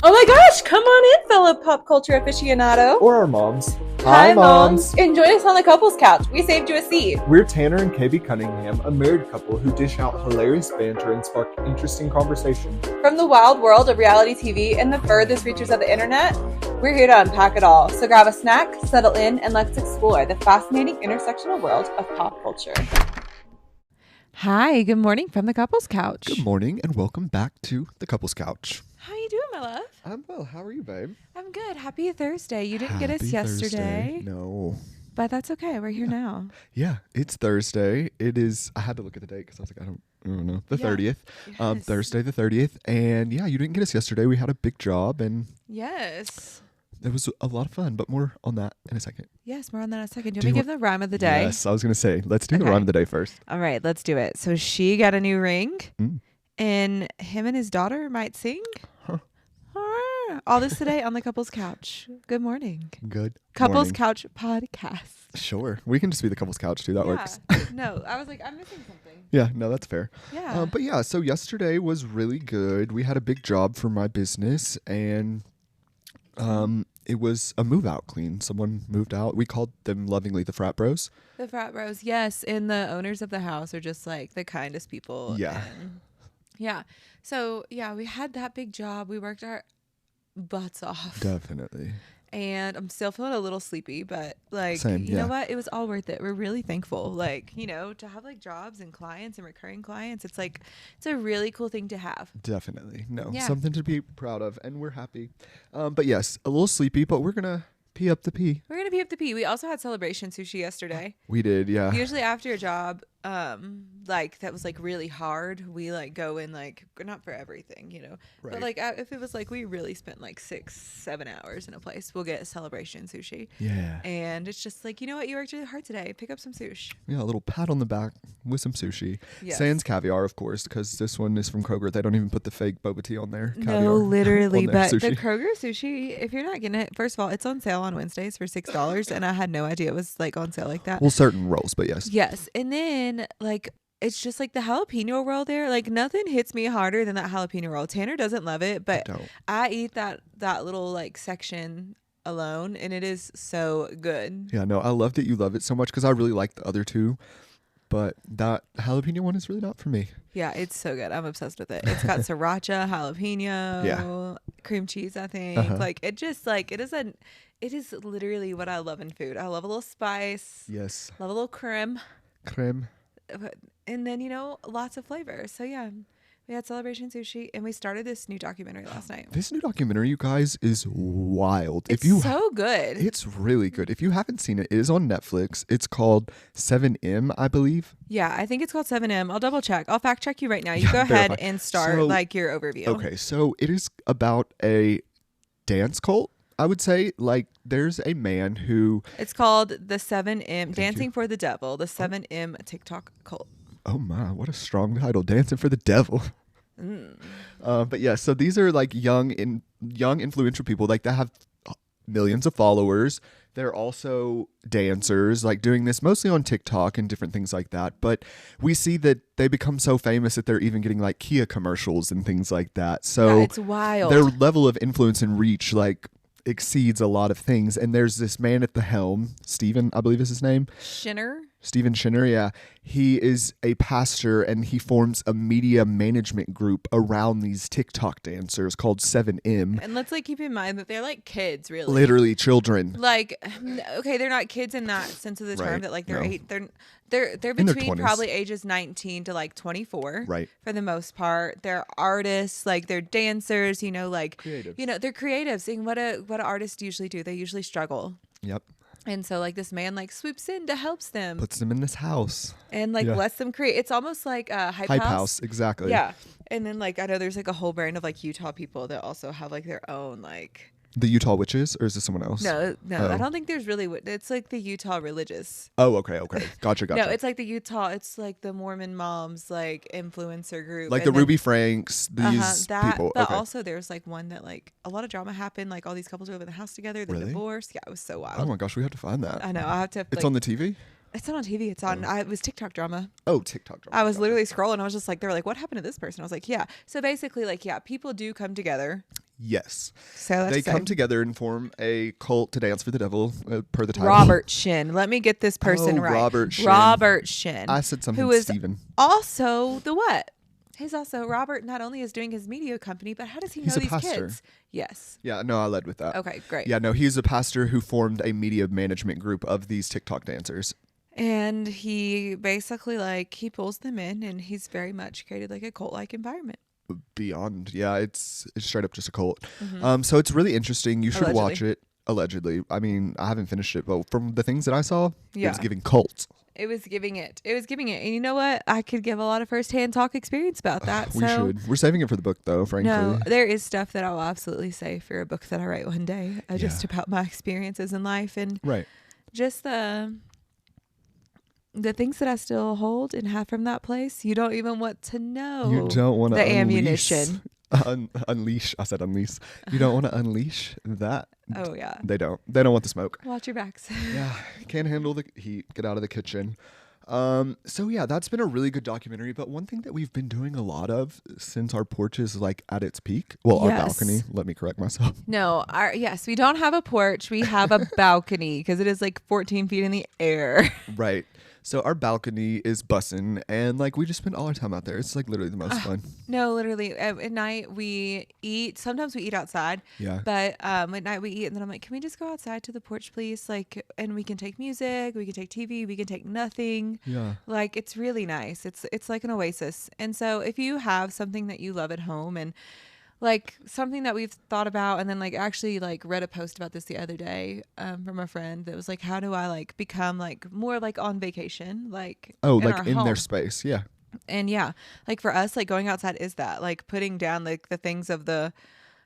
Oh my gosh, come on in, fellow pop culture aficionado. Or our moms. Hi, moms. And join us on the couples couch. We saved you a seat. We're Tanner and KB Cunningham, a married couple who dish out hilarious banter and spark interesting conversation. From the wild world of reality TV and the furthest reaches of the internet, we're here to unpack it all. So grab a snack, settle in, and let's explore the fascinating intersectional world of pop culture. Hi, good morning from the couples couch. Good morning and welcome back to the couples couch. How you doing, my love? I'm well. How are you, babe? I'm good. Happy Thursday. You didn't get us Happy yesterday. Thursday. No. But that's okay. We're here now. Yeah, it's Thursday. It is, I had to look at the date because I was like, I don't know. The 30th. Yes. Thursday the 30th. And yeah, you didn't get us yesterday. We had a big job and Yes. it was a lot of fun, but more on that in a second. Yes, more on that in a second. Do you want me to give the rhyme of the day? Yes, I was going to say, let's do the Okay. rhyme of the day first. All right, let's do it. So she got a new ring, Mm. and him and his daughter might sing. Huh. All this today on the Couples Couch. Good morning. Good Couples morning. Couch podcast. Sure. We can just be the couples couch too. That works. No, I was like, I'm missing something. Yeah, no, that's fair. Yeah. But yeah, so yesterday was really good. We had a big job for my business and it was a move out clean. Someone moved out. We called them lovingly the frat bros. The frat bros, yes. And the owners of the house are just like the kindest people. Yeah. And yeah. So yeah, we had that big job. We worked our butts off. Definitely. And I'm still feeling a little sleepy, but like, Same, you know yeah. what? It was all worth it. We're really thankful. Like, you know, to have like jobs and clients and recurring clients, it's like, it's a really cool thing to have. Definitely. No, Yeah. something to be proud of and we're happy. But yes, a little sleepy, but we're going to pee up the pee. We're going to pee up the pee. We also had celebration sushi yesterday. We did, yeah. Usually after a job, like that was like really hard, we like go in like, not for everything, you know, Right. but like if it was like we really spent like 6-7 hours in a place, we'll get celebration sushi. Yeah. And it's just like, you know what, you worked really hard today, pick up some sushi. Yeah, a little pat on the back with some sushi. Yes. Sans caviar, of course, because this one is from Kroger. They don't even put the fake boba tea on there. No, literally. on their But the sushi. Kroger sushi, if you're not getting it, first of all, it's on sale on Wednesdays for $6, and I had no idea it was like on sale like that. Well, certain rolls, but yes. Yes, and then like it's just like the jalapeno roll there. Like nothing hits me harder than that jalapeno roll. Tanner doesn't love it, but Don't. I eat that little like section alone, and it is so good. Yeah, no, I love that you love it so much because I really like the other two, but that jalapeno one is really not for me. Yeah, it's so good. I'm obsessed with it. It's got sriracha, jalapeno, cream cheese, I think. Uh-huh. Like it just like it is literally what I love in food. I love a little spice, Yes. love a little creme, Creme. and then, you know, lots of flavor. So yeah, we had celebration sushi, and we started this new documentary last night. This new documentary, you guys, is wild. It's so good. It's really good. If you haven't seen it, it is on Netflix. It's called 7M, I believe. Yeah, I think it's called 7M. I'll double check. I'll fact check you right now. You Yeah, go ahead verify. and start So- like your overview. Okay, so it is about a dance cult, I would say. Like, there's a man who, It's called the 7M, you. Dancing for the Devil, the 7M TikTok cult. oh my, what a strong title, Dancing for the Devil. Mm. But yeah, so these are like young influential people, like that have millions of followers. They're also dancers, like doing this mostly on TikTok and different things like that. But we see that they become so famous that they're even getting like Kia commercials and things like that. So Yeah, it's wild. their level of influence and reach like exceeds a lot of things. And there's this man at the helm, Steven, I believe is his name. Steven Shinner, yeah. He is a pastor and he forms a media management group around these TikTok dancers called 7M. And let's like keep in mind that they're like kids, really. Literally children. Like, okay, they're not kids in that sense of the term. Right, That like they're no. 8. They're In their between 20s. probably ages 19 to like 24. Right. For the most part, they're artists. Like they're dancers. You know, like Creatives. You know, they're creatives. And what artists usually do, they usually struggle. Yep. And so like this man like swoops in to help them Puts them in this house. and like Yeah. lets them create. It's almost like a hype House, exactly. Yeah. And then like I know there's like a whole brand of like Utah people that also have like their own like The Utah Witches, or is this someone else? no, Oh. I don't think there's really it's like the Utah religious. Oh, okay. Gotcha. No, it's like the Utah. It's like the Mormon moms, like influencer group, like and the then- Ruby Franks, these that, people. But Okay. also there's like one that like a lot of drama happened. Like all these couples are living in the house together. They Really? divorced. Yeah, it was so wild. Oh my gosh, we have to find that. I know. I have to. It's on the TV? It's not on TV. It's on. It was TikTok drama. Oh, TikTok drama. I was Gotcha. literally scrolling. I was just like, they were like, what happened to this person? I was like, yeah. So basically, like, yeah, people do come together Yes. So they come together and form a cult to dance for the devil, per the title. Robert Shin. Let me get this person right. Robert Shin. Robert Shin. I said something, who is Steven. Also the what? He's also, Robert not only is doing his media company, but how does he know these kids? Yes. Yeah, no, I led with that. Okay, great. Yeah, no, he's a pastor who formed a media management group of these TikTok dancers. And he basically he pulls them in, and he's very much created like a cult-like environment. Beyond, yeah, it's straight up just a cult. So it's really interesting. You should watch it. Allegedly. I mean, I haven't finished it, but from the things that I saw, it was giving cult. It was giving it. And you know what? I could give a lot of firsthand talk experience about that. We should. We're saving it for the book, though, frankly. No, there is stuff that I will absolutely say for a book that I write one day, just about my experiences in life and just the things that I still hold and have from that place. You don't even want to know. You don't want to the ammunition. Unleash. I said unleash. You don't want to unleash that. Oh yeah. They don't want the smoke. Watch your backs. Yeah. Can't handle the heat. Get out of the kitchen. So yeah, that's been a really good documentary. But one thing that we've been doing a lot of since our porch is at its peak. Well, our balcony. Let me correct myself. No, we don't have a porch. We have a balcony because it is 14 feet in the air. Right. So our balcony is bussin', and we just spend all our time out there. It's literally the most fun. No, literally at night we eat. Sometimes we eat outside. Yeah. But at night we eat, and then I'm like, can we just go outside to the porch, please? And we can take music, we can take TV, we can take nothing. Yeah. It's really nice. It's like an oasis. And so if you have something that you love at home and something that we've thought about, and then actually read a post about this the other day from a friend that was how do I become more on vacation in their space. Yeah. And yeah, for us going outside is that putting down the things of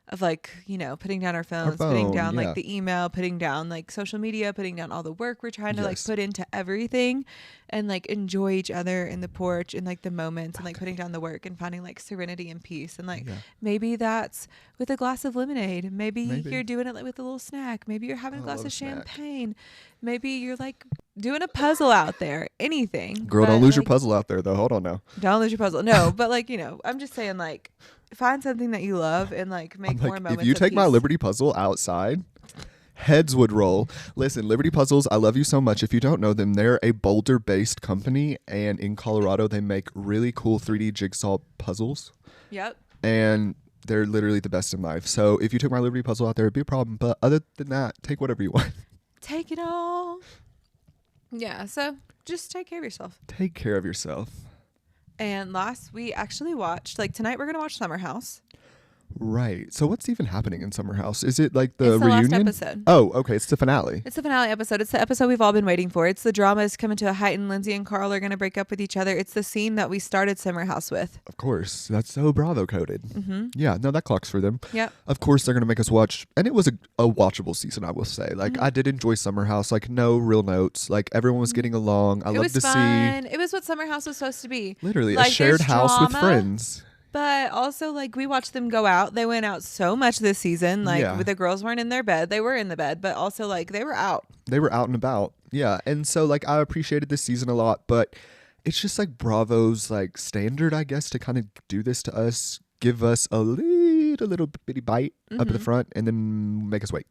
putting down our phones, putting down the email, putting down social media, putting down all the work we're trying to put into everything, and enjoy each other in the porch and the moments, and putting down the work and finding serenity and peace. And maybe that's with a glass of lemonade. Maybe you're doing it with a little snack. Maybe you're having a glass of champagne. Maybe you're doing a puzzle out there. Anything. Girl, don't lose your puzzle out there though. Hold on now. Don't lose your puzzle. No, but I'm just saying find something that you love and make more moments. If you take my Liberty puzzle outside, heads would roll. Listen, Liberty Puzzles, I love you so much. If you don't know them, they're a Boulder based company, and in Colorado they make really cool 3D jigsaw puzzles. Yep. And they're literally the best in life. So if you took my Liberty puzzle out there, it'd be a problem. But other than that, take whatever you want. Take it all. Yeah, so just take care of yourself. Take care of yourself. And last, we actually watched, tonight we're going to watch Summerhouse. Right. So what's even happening in Summerhouse? Is it the it's reunion? Last episode. Oh, okay. It's the finale. It's the finale episode. It's the episode we've all been waiting for. It's the drama is coming to a height, and Lindsay and Carl are going to break up with each other. It's the scene that we started Summerhouse with. Of course. That's so Bravo coded. Mm-hmm. Yeah. No, that clocks for them. Yep. Of course, they're going to make us watch. And it was a watchable season, I will say. I did enjoy Summerhouse. No real notes. Everyone was getting along. I love to see. It was what Summerhouse was supposed to be. Literally a shared house with friends. But also, we watched them go out. They went out so much this season. The girls weren't in their bed. They were in the bed, but also, they were out. They were out and about. Yeah. And so, I appreciated this season a lot, but it's just, Bravo's, standard, I guess, to kind of do this to us, give us a little bitty bite up at the front, and then make us wait.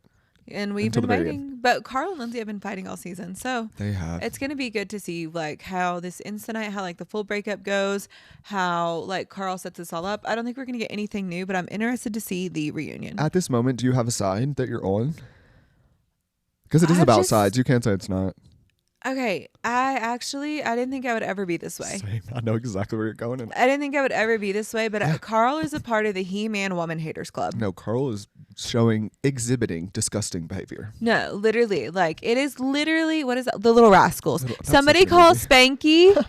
And we've been waiting. But Carl and Lindsay have been fighting all season. So they have. It's going to be good to see how this Insta night, how the full breakup goes, how Carl sets this all up. I don't think we're going to get anything new, but I'm interested to see the reunion. At this moment, do you have a side that you're on? Because it is about sides. You can't say it's not. Okay, I didn't think I would ever be this way. Same. I know exactly where you're going. I didn't think I would ever be this way, but Carl is a part of the He-Man Woman Haters Club. No, Carl is exhibiting disgusting behavior. No, literally. It is literally, what is that? The Little Rascals. Somebody call Spanky.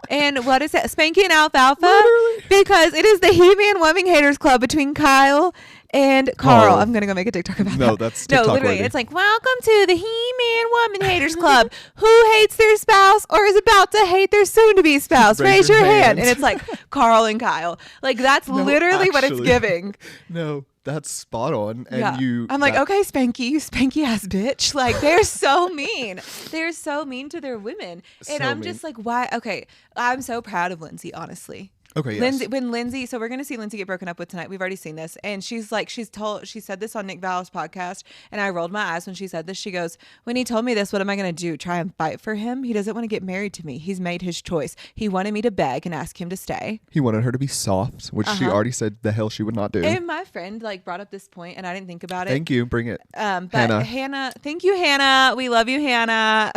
And what is that? Spanky and Alfalfa? Literally. Because it is the He-Man Woman Haters Club between Kyle and Carl. I'm going to go make a TikTok about that. No, that's TikTok literally. worthy. It's welcome to the He-Man Woman Haters Club. Who hates their spouse or is about to hate their soon-to-be spouse? Raise your hand. And it's Carl and Kyle. That's literally what it's giving. No. That's spot on. And I'm okay, Spanky, you spanky ass bitch. They're so mean. They're so mean to their women. And I'm just why? Okay, I'm so proud of Lindsay, honestly. Okay, yes. Lindsay, so we're going to see Lindsay get broken up with tonight. We've already seen this. And she said this on Nick Val's podcast. And I rolled my eyes when she said this. She goes, when he told me this, what am I going to do? Try and fight for him? He doesn't want to get married to me. He's made his choice. He wanted me to beg and ask him to stay. He wanted her to be soft, which she already said the hell she would not do. And my friend brought up this point and I didn't think about it. Thank you. Bring it. But Hannah, thank you, Hannah. We love you, Hannah.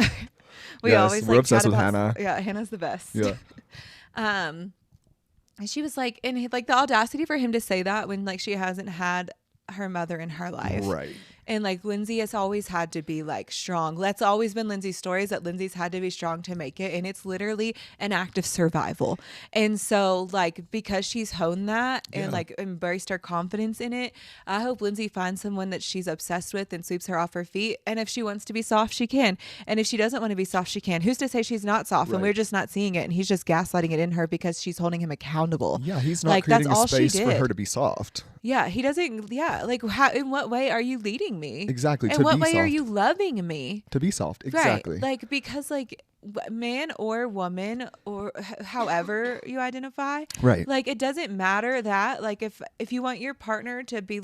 We're obsessed with Hannah. Yeah, Hannah's the best. Yeah. And she was like, and the audacity for him to say that when she hasn't had her mother in her life. Right. And Lindsay has always had to be strong. That's always been Lindsay's stories, that Lindsay's had to be strong to make it. And it's literally an act of survival. And so because she's honed that and embraced her confidence in it, I hope Lindsay finds someone that she's obsessed with and sweeps her off her feet. And if she wants to be soft, she can. And if she doesn't want to be soft, she can. Who's to say she's not soft? Right. And we're just not seeing it. And he's just gaslighting it in her because she's holding him accountable. Yeah, he's not creating a space for her to be soft. Yeah, he doesn't. Yeah, how? In what way are you leading me? Exactly. In what way are you loving me? To be soft. Exactly. Right. Because man or woman or however you identify. Right. It doesn't matter that if you want your partner to be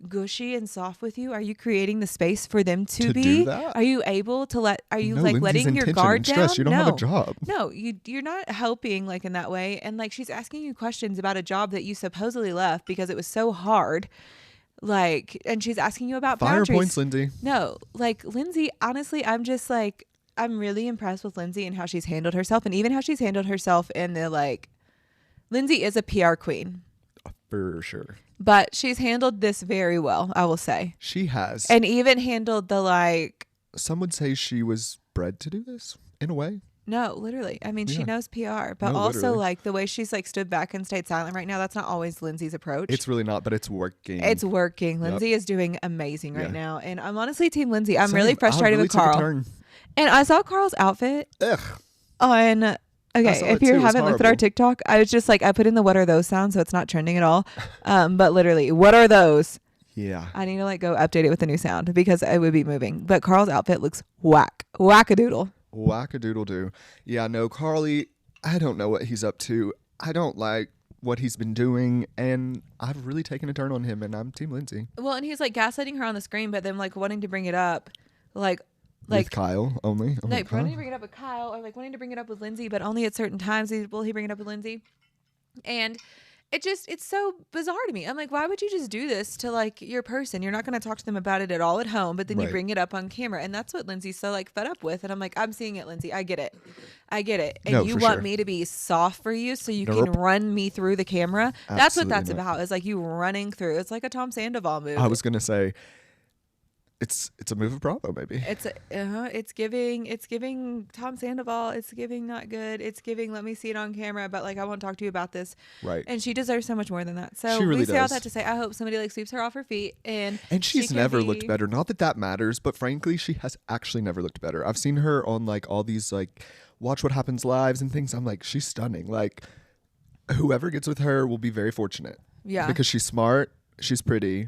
gushy and soft with you, are you creating the space for them to be? Do that? Are you able to letting Lindsay's your guard and stress. down? You don't have a job. No, you're not helping in that way. And she's asking you questions about a job that you supposedly left because it was so hard. And she's asking you about fire boundaries. Points, Lindsay. No, Lindsay, honestly, I'm just I'm really impressed with Lindsay and how she's handled herself, and even how she's handled herself in the Lindsay is a PR queen. For sure. But she's handled this very well, I will say. She has. And even handled the some would say she was bred to do this in a way. No, literally. I mean, she knows PR, but No, also literally. the way she's stood back and stayed silent right now, that's not always Lindsay's approach. It's really not, but it's working. It's working. Lindsay is doing amazing right now. And I'm honestly team Lindsay. I'm Same. really frustrated with Carl. And I saw Carl's outfit on... Okay, if you haven't looked at our TikTok, I was just I put in the what are those sounds, so it's not trending at all. But literally, what are those? Yeah. I need to go update it with a new sound because it would be moving. But Carl's outfit looks whack-a-doodle. Whack-a-doodle-doo. Yeah, no, Carly, I don't know what he's up to. I don't like what he's been doing, and I've really taken a turn on him, and I'm Team Lindsay. Well, and he's gaslighting her on the screen, but then wanting to bring it up, with Kyle only. Wanting to bring it up with Kyle, or wanting to bring it up with Lindsay, but only at certain times will he bring it up with Lindsay. And it's so bizarre to me. I'm why would you just do this to your person? You're not going to talk to them about it at all at home, but then you bring it up on camera. And that's what Lindsay's so fed up with. And I'm I'm seeing it, Lindsay. I get it. And you want me to be soft for you so you can run me through the camera. Absolutely That's what that's about. Is you running through. It's like a Tom Sandoval move. I was going to say, it's a move of Bravo, maybe. It's giving Tom Sandoval. It's giving not good. It's giving let me see it on camera, but I won't talk to you about this. Right. And she deserves so much more than that. So she really we say all does. that to say I hope somebody sweeps her off her feet and she's never looked better. Not that matters, but frankly, she has actually never looked better. I've seen her on all these Watch What Happens lives and things. I'm she's stunning. Whoever gets with her will be very fortunate. Yeah. Because she's smart, she's pretty.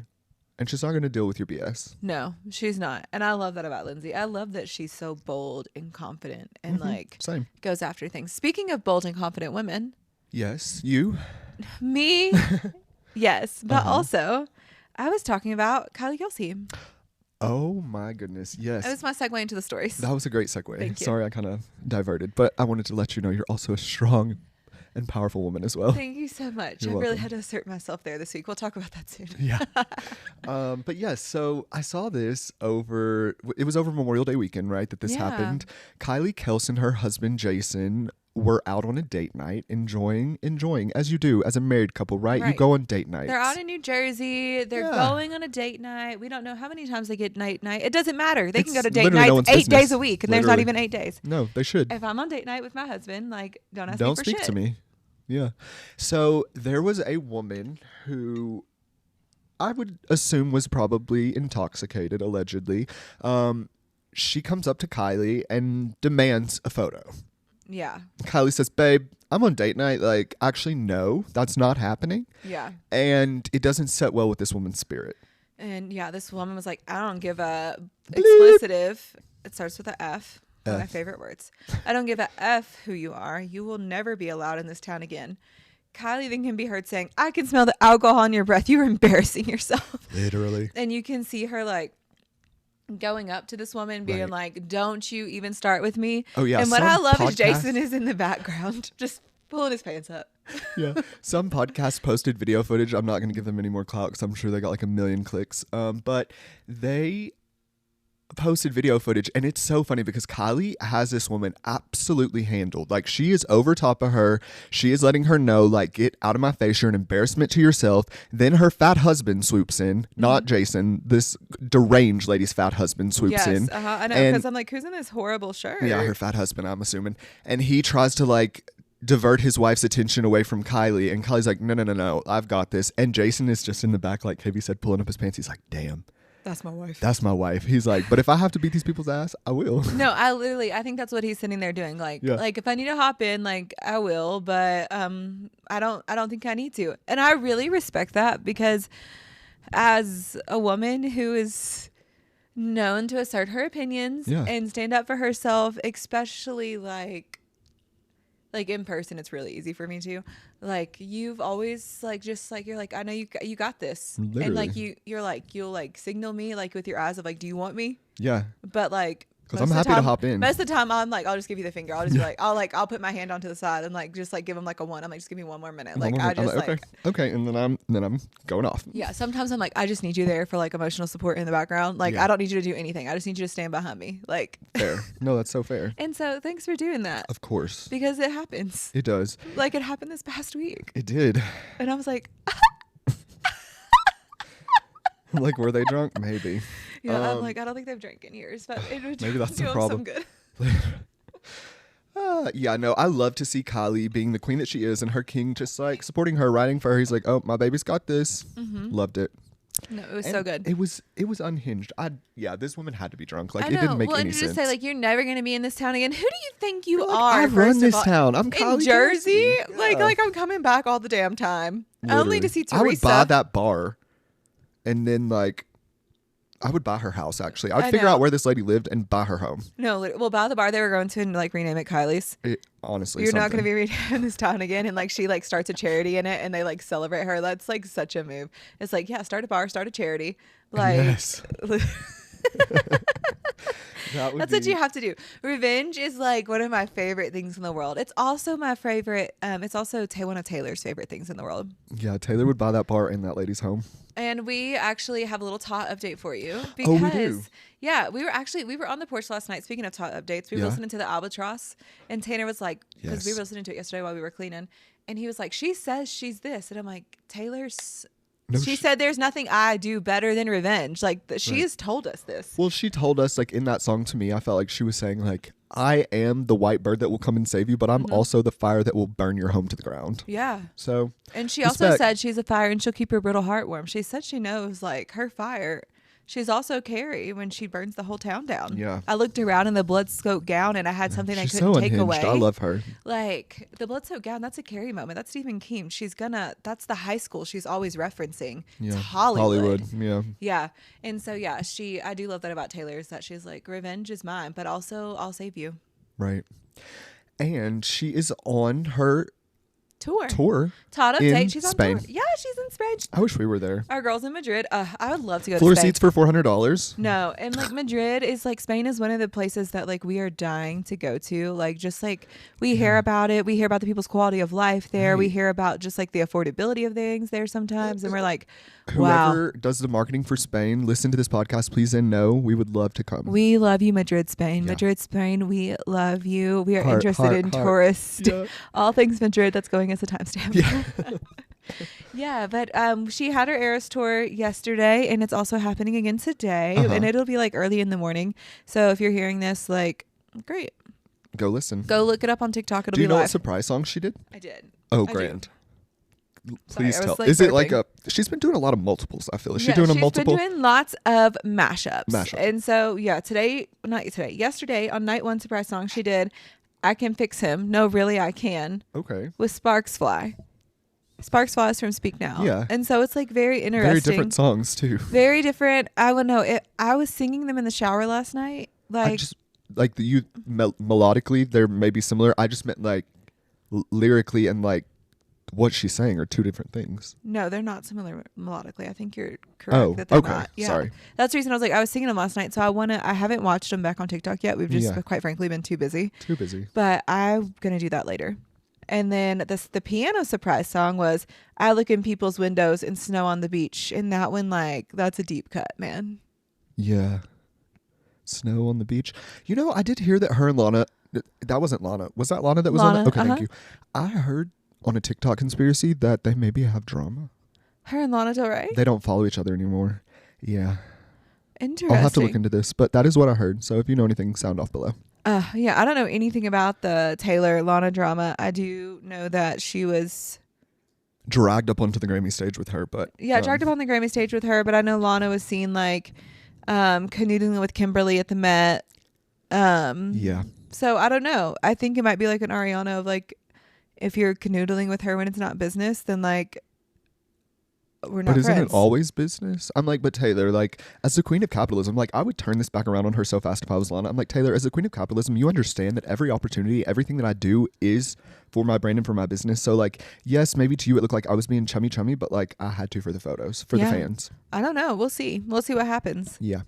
And she's not going to deal with your BS. No, she's not. And I love that about Lindsay. I love that she's so bold and confident and Same. goes after things. Speaking of bold and confident women. Yes, you. Me. Yes. But also, I was talking about Kelce. Oh my goodness. Yes. That was my segue into the stories. That was a great segue. Thank you. Sorry, I kind of diverted, but I wanted to let you know you're also a strong and powerful woman as well. Thank you so much. You're I really welcome. had to assert myself there this week. We'll talk about that soon. Yeah. But yes, so I saw this it was over Memorial Day weekend, right, that this happened. Kylie, Kelce, and her husband, Jason, were out on a date night, enjoying, as you do as a married couple, right? You go on date nights. They're out in New Jersey. They're going on a date night. We don't know how many times they get night. It doesn't matter. They can go to date nights 8 days a week, and there's not even 8 days. No, they should. If I'm on date night with my husband, don't ask me for shit. Don't speak to me. Yeah. So there was a woman who I would assume was probably intoxicated, allegedly. She comes up to Kylie and demands a photo. Yeah. Kylie says, babe, I'm on date night. Actually, no, that's not happening. Yeah. And it doesn't set well with this woman's spirit. And yeah, this woman was like, I don't give a explicitive. It starts with a F. One of my favorite words. I don't give a F who you are. You will never be allowed in this town again. Kylie then can be heard saying, I can smell the alcohol in your breath. You're embarrassing yourself. Literally. And you can see her like going up to this woman being like, don't you even start with me. Oh, yeah. And what I love is Jason is in the background just pulling his pants up. Yeah. Some podcasts posted video footage. I'm not going to give them any more clout because I'm sure they got like 1 million clicks. But they posted video footage, and it's so funny because Kylie has this woman absolutely handled. Like, she is over top of her. She is letting her know, like, get out of my face. You're an embarrassment to yourself. Then her fat husband swoops in, not Jason. This deranged lady's fat husband swoops in. I know, because I'm like, who's in this horrible shirt? Yeah, her fat husband, I'm assuming. And he tries to, like, divert his wife's attention away from Kylie, and Kylie's like, no, I've got this. And Jason is just in the back, like Kibby said, pulling up his pants. He's like, damn. That's my wife. That's my wife. He's like, but if I have to beat these people's ass, I will. No, I think that's what he's sitting there doing. Like, like if I need to hop in, like I will, but I don't think I need to. And I really respect that, because as a woman who is known to assert her opinions and stand up for herself, especially like in person, it's really easy for me to. Like, you've always like, just like, you're like, I know you got this. Literally. And like you're like, you'll like signal me like with your eyes of like, do you want me? Yeah. But like, because I'm happy to hop in. Most of the time, I'm like, I'll just give you the finger. I'll just be like, I'll put my hand onto the side and like just like give him like a 1. I'm like, just give me 1 more minute. Like, I just like okay, and then I'm going off. Yeah. Sometimes I'm like, I just need you there for like emotional support in the background. Like, I don't need you to do anything. I just need you to stand behind me. Like, fair. No, that's so fair. And so thanks for doing that. Of course. Because it happens. It does. Like, it happened this past week. It did. And I was like, like, were they drunk? Maybe. Yeah, I'm like, I don't think they've drank in years, but it would maybe that's the problem. Some good. Yeah, no, I love to see Kylie being the queen that she is, and her king just like supporting her, riding for her. He's like, oh, my baby's got this. Loved it. No, it was so good. It was unhinged. This woman had to be drunk. Like, I know. It didn't make any and sense. Just say like, you're never gonna be in this town again. Who do you think you like, are? I run this town. I'm Kylie in Jersey. Yeah. Like I'm coming back all the damn time. Literally. Only to see Teresa. I would buy that bar, and then like, I would buy her house. Actually, I would figure out where this lady lived and buy her home. No, we'll buy the bar they were going to and like rename it Kylie's. Honestly, you're not going to be in this town again. And like, she like starts a charity in it, and they like celebrate her. That's like such a move. It's like, yeah, start a bar, start a charity. Like, yes. That's what you have to do. Revenge is like one of my favorite things in the world. It's also my favorite. It's also one of Taylor's favorite things in the world. Yeah, Taylor would buy that bar in that lady's home. And we actually have a little tot update for you because, we do. Yeah, we were on the porch last night. Speaking of tot updates, we were listening to the Albatross, and Tanner was like, because we were listening to it yesterday while we were cleaning, and he was like, she says she's this, and I'm like, Taylor's. No, she said there's nothing I do better than revenge. Like, she has told us this. Well, she told us, like, in that song to me, I felt like she was saying, like, I am the white bird that will come and save you, but I'm also the fire that will burn your home to the ground. Yeah. So, and she also said she's a fire and she'll keep her brittle heart warm. She said she knows, like, her fire. She's also Carrie when she burns the whole town down. Yeah. I looked around in the blood-soaked gown and I had something I couldn't take away. I love her. Like, the blood-soaked gown, that's a Carrie moment. That's Stephen King. That's the high school she's always referencing. Yeah. It's Hollywood. Yeah. Yeah. And so, yeah, I do love that about Taylor, is that she's like, revenge is mine, but also I'll save you. Right. And she is on her tour. Tot update. She's on Spain. tour. Yeah, she's in Spain. I wish we were there. Our girl's in Madrid. I would love to go Floor to Spain. seats for $400. No, and like Madrid is like, Spain is one of the places that like we are dying to go to. Like, just like we hear about it. We hear about the people's quality of life there. Right. We hear about just like the affordability of things there sometimes. And we're like, wow. Whoever does the marketing for Spain, listen to this podcast, please, and know we would love to come. We love you, Madrid, Spain. Yeah. Madrid, Spain, we love you. We are interested in tourists. Yeah. All things Madrid, that's going as a timestamp. Yeah. Yeah, but she had her Eras tour yesterday, and it's also happening again today, and it'll be like early in the morning. So if you're hearing this, like, great. Go listen. Go look it up on TikTok. It'll Do you be know live. what surprise song she did? I did. Oh, grand. Please tell. Like, is it like she's been doing a lot of multiples, I feel. Is she doing a multiple? She's been doing lots of mashups. And so, yeah, yesterday on night one surprise song, she did I Can Fix Him. No, really, I Can. Okay. With Sparks Fly. Sparks Fly is from Speak Now. Yeah. And so it's like very interesting. Very different songs too. Very different. I would know. I was singing them in the shower last night. Like, melodically, they're maybe similar. I just meant like lyrically and like what she's saying are two different things. No, they're not similar melodically. I think you're correct. Oh, that they're okay. Not. Yeah. Sorry. That's the reason I was like, I was singing them last night, so I haven't watched them back on TikTok yet. We've just, quite frankly, been too busy. But I'm going to do that later. And then the piano surprise song was I Look in People's Windows and Snow on the Beach. And that one, like, that's a deep cut, man. Yeah. Snow on the Beach. You know, I did hear that her and Lana, that wasn't Lana. Was that Lana that was on it? Okay, thank you. I heard on a TikTok conspiracy that they maybe have drama. Her and Lana Del Rey? They don't follow each other anymore. Yeah. Interesting. I'll have to look into this, but that is what I heard. So if you know anything, sound off below. Yeah, I don't know anything about the Taylor Lana drama. I do know that she was dragged up onto the Grammy stage with her, but dragged up on the Grammy stage with her. But I know Lana was seen like canoodling with Kimberly at the Met. Yeah. So I don't know. I think it might be like an Ariana of like, if you're canoodling with her when it's not business, then like we're not But isn't friends. it always business? I'm like, but Taylor, like, as the queen of capitalism, like, I would turn this back around on her so fast if I was Lana. I'm like, Taylor, as the queen of capitalism, you understand that every opportunity, everything that I do is for my brand and for my business. So, like, yes, maybe to you it looked like I was being chummy, but, like, I had to for the photos, for the fans. I don't know. We'll see. We'll see what happens. Yeah.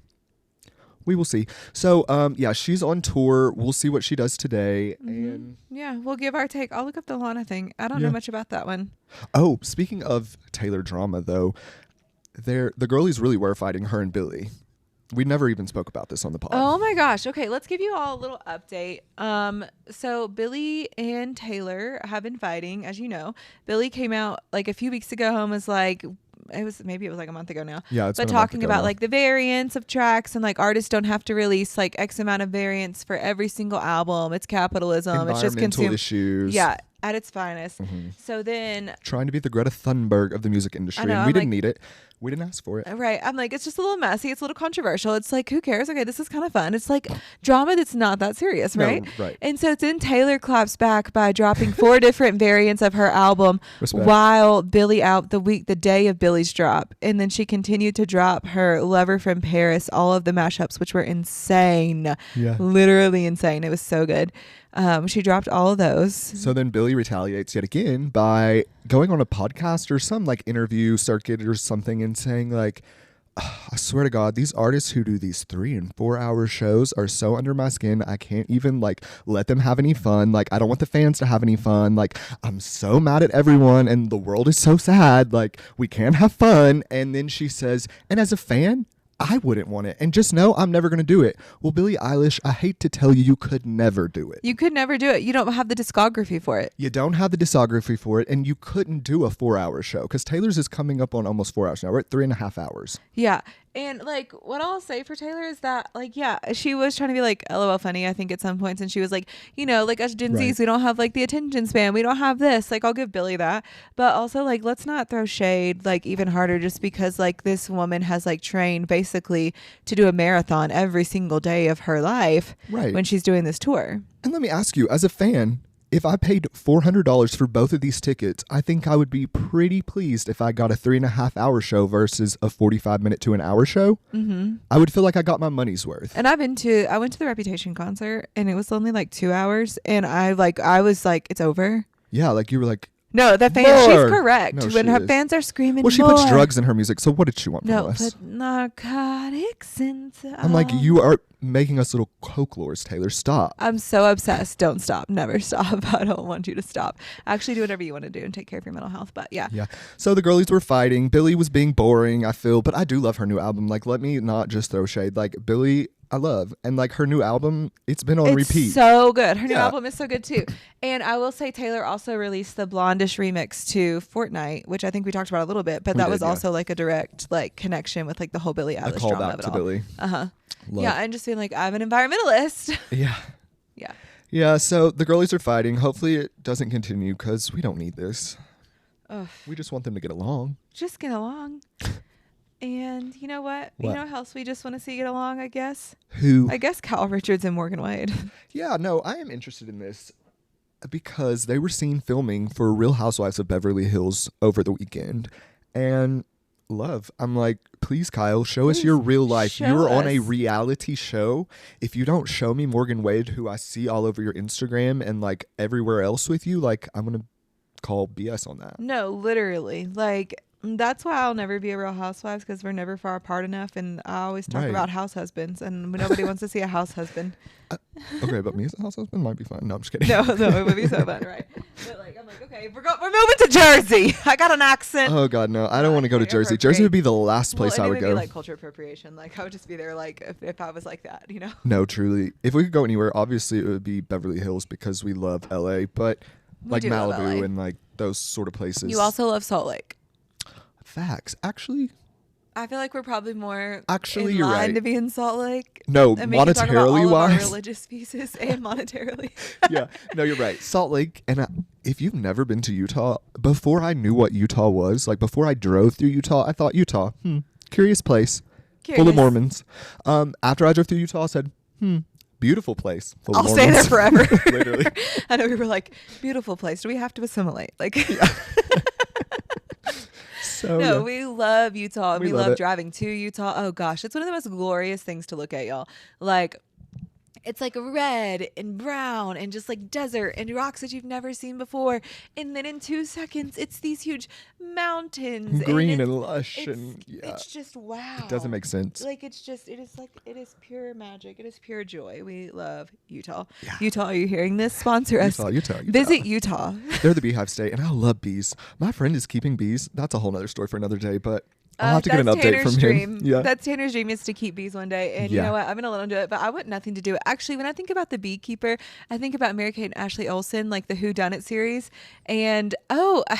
We will see. So, she's on tour. We'll see what she does today. Mm-hmm. And yeah, we'll give our take. I'll look up the Lana thing. I don't know much about that one. Oh, speaking of Taylor drama, though, the girlies really were fighting, her and Billie. We never even spoke about this on the pod. Oh my gosh. Okay, let's give you all a little update. So Billie and Taylor have been fighting, as you know. Billie came out like a few weeks ago and was like, it was like a month ago now. Yeah, it's but been a month talking ago about now. like the variants of tracks and like artists don't have to release like X amount of variants for every single album. It's capitalism. It's just environmental issues. Yeah, at its finest. Mm-hmm. So then Trying to be the Greta Thunberg of the music industry. I know, And I'm we didn't like- need it. We didn't ask for it. right. I'm like, it's just a little messy. It's a little controversial. It's like, who cares? Okay, this is kind of fun. It's like drama that's not that serious, right? No, right. And so then Taylor claps back by dropping 4 different variants of her album Respect. while Billie out the day of Billie's drop. And then she continued to drop her Lover from Paris, all of the mashups, which were insane. Yeah. Literally insane. It was so good. She dropped all of those. So then Billie retaliates yet again by going on a podcast or some like interview circuit or something and saying like, I swear to God, these artists who do these 3 and 4 hour shows are so under my skin. I can't even like let them have any fun. Like, I don't want the fans to have any fun. Like, I'm so mad at everyone and the world is so sad. Like, we can't have fun. And then she says, and as a fan, I wouldn't want it. And just know I'm never going to do it. Well, Billie Eilish, I hate to tell you, you could never do it. You could never do it. You don't have the discography for it. You don't have the discography for it, and you couldn't do a 4-hour show because Taylor's is coming up on almost 4 hours now. We're at 3.5 hours. Yeah. And like what I'll say for Taylor is that like, yeah, she was trying to be like LOL funny, I think at some points. And she was like, you know, like us Gen Zs, we don't have like the attention span. We don't have this. Like, I'll give Billie that. But also like, let's not throw shade like even harder just because like this woman has like trained basically to do a marathon every single day of her life when she's doing this tour. And let me ask you, as a fan, if I paid $400 for both of these tickets, I think I would be pretty pleased if I got a 3.5 hour show versus a 45-minute to an hour show. Mm-hmm. I would feel like I got my money's worth. And I went to the Reputation concert and it was only like 2 hours. And I was like, it's over. Yeah, like you were like, no, the fans, more. she's correct. No, when she her is. fans are screaming, well, she more. puts drugs in her music, so what did she want from No, us? put narcotics into. I'm like, you are making us little coke lords, Taylor. Stop. I'm so obsessed. Don't stop. Never stop. I don't want you to stop. Actually, do whatever you want to do and take care of your mental health. But yeah. Yeah. So the girlies were fighting. Billie was being boring, I feel, but I do love her new album. Like, let me not just throw shade. Like, Billie, I love. And like her new album, it's been on repeat. So good. Her new album is so good too. And I will say Taylor also released the Blondish remix to Fortnite, which I think we talked about a little bit, but that was also like a direct like connection with like the whole Billie Eilish drama callback of it to all. Billie. Yeah, and just being like, I'm an environmentalist. Yeah. Yeah. Yeah, so the girlies are fighting. Hopefully it doesn't continue because we don't need this. Ugh. We just want them to get along. Just get along. And you know what? What? You know who else we just want to see get along, I guess? Who? I guess Kyle Richards and Morgan Wade. Yeah, no, I am interested in this because they were seen filming for Real Housewives of Beverly Hills over the weekend. And love, I'm like, please, Kyle, show us your real life. You're on a reality show. If you don't show me Morgan Wade, who I see all over your Instagram and like everywhere else with you, like I'm going to call BS on that. No, literally. Like, that's why I'll never be a Real Housewives, because we're never far apart enough. And I always talk about house husbands, and nobody wants to see a house husband. Okay, but me as a house husband might be fun. No, I'm just kidding. No, it would be so fun, right? But like, I'm like, okay, we're moving to Jersey. I got an accent. Oh God, no! I don't want to go to Jersey. Jersey would be the last place I would go. It would be like culture appropriation. Like, I would just be there, like, if I was like that, you know? No, truly. If we could go anywhere, obviously it would be Beverly Hills because we love LA. But like Malibu and like those sort of places. You also love Salt Lake. Facts. Actually, I feel like we're probably more you're in line right. to be in Salt Lake. No, and monetarily wise. Religious pieces and monetarily. Yeah, no, you're right. Salt Lake, and if you've never been to Utah, before I knew what Utah was, like before I drove through Utah, I thought Utah, curious place, full of Mormons. After I drove through Utah, I said, beautiful place. I'll stay there forever. Literally. I know we were like, beautiful place. Do we have to assimilate? Like. Yeah. No, we love Utah, and we love driving to Utah. Oh gosh, it's one of the most glorious things to look at, y'all. Like, it's like red and brown and just like desert and rocks that you've never seen before, and then in 2 seconds it's these huge mountains, green and lush, it's just wow. It doesn't make sense. Like, it is pure magic. It is pure joy. We love Utah. Yeah. Utah, are you hearing this? Sponsor us. Utah. Visit Utah. They're the beehive state, and I love bees. My friend is keeping bees. That's a whole nother story for another day, but I'll have to get an update from him. Yeah. That's Tanner's dream, is to keep bees one day. And you know what? I'm going to let him do it, but I want nothing to do it. Actually, when I think about the beekeeper, I think about Mary-Kate and Ashley Olsen, like the Who Done It series. And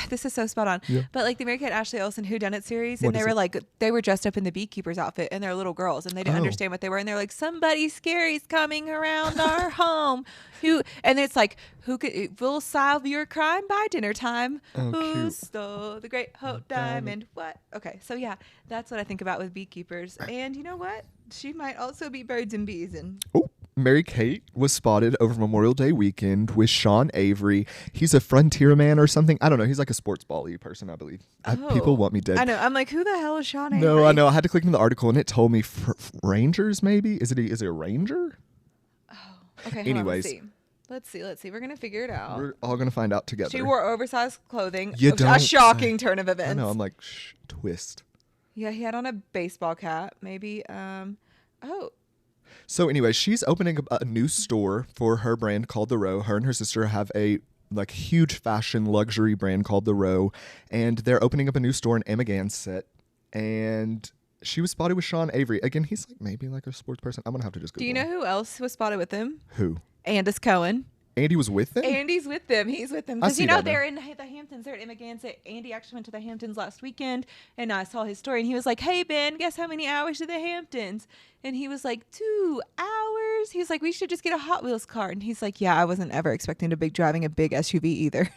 this is so spot on. Yeah. But like the Mary-Kate and Ashley Olsen Who Done It series, and they were dressed up in the beeper's outfit, and they're little girls, and they didn't understand what they were. And they're like, somebody scary's coming around our home. And it's like, we'll solve your crime by dinner time. Who stole the great Hope Diamond? What? Okay, so yeah, that's what I think about with beekeepers. And you know what? She might also be birds and bees. And Mary-Kate was spotted over Memorial Day weekend with Sean Avery. He's a frontier man or something. I don't know. He's like a sports ball-y person, I believe. People want me dead. I know. I'm like, who the hell is Sean Avery? No, I know. I had to click into the article, and it told me Rangers, maybe? Is it a Ranger? Okay. Anyways, let's see. We're gonna figure it out. We're all gonna find out together. She wore oversized clothing. A shocking turn of events. I know. I'm like, twist. Yeah, he had on a baseball cap. Maybe. So anyway, she's opening a new store for her brand called The Row. Her and her sister have a like huge fashion luxury brand called The Row, and they're opening up a new store in Amagansett. And she was spotted with Sean Avery. Again, he's like maybe like a sports person. I'm going to have to just Google. Do you know who else was spotted with him? Who? Andy Cohen. Andy was with them? Andy's with them. He's with them. Because, they're in the Hamptons. They're at Amagansett. Andy actually went to the Hamptons last weekend, and I saw his story, and he was like, hey, Ben, guess how many hours to the Hamptons? And he was like, 2 hours? He's like, we should just get a Hot Wheels car. And he's like, yeah, I wasn't ever expecting to be driving a big SUV either.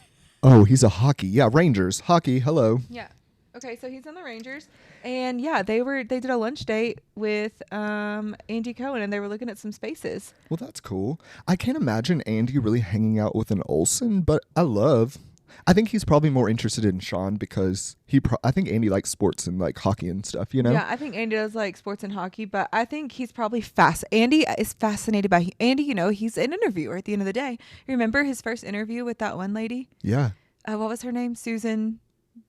Oh, he's a hockey. Yeah, Rangers. Hockey. Hello. Yeah. Okay, so he's on the Rangers, and yeah, they did a lunch date with Andy Cohen, and they were looking at some spaces. Well, that's cool. I can't imagine Andy really hanging out with an Olson, but I think he's probably more interested in Sean because I think Andy likes sports and like hockey and stuff, you know? Yeah, I think Andy does like sports and hockey, but I think he's probably Andy is fascinated by Andy. He's an interviewer at the end of the day. Remember his first interview with that one lady? Yeah. What was her name? Susan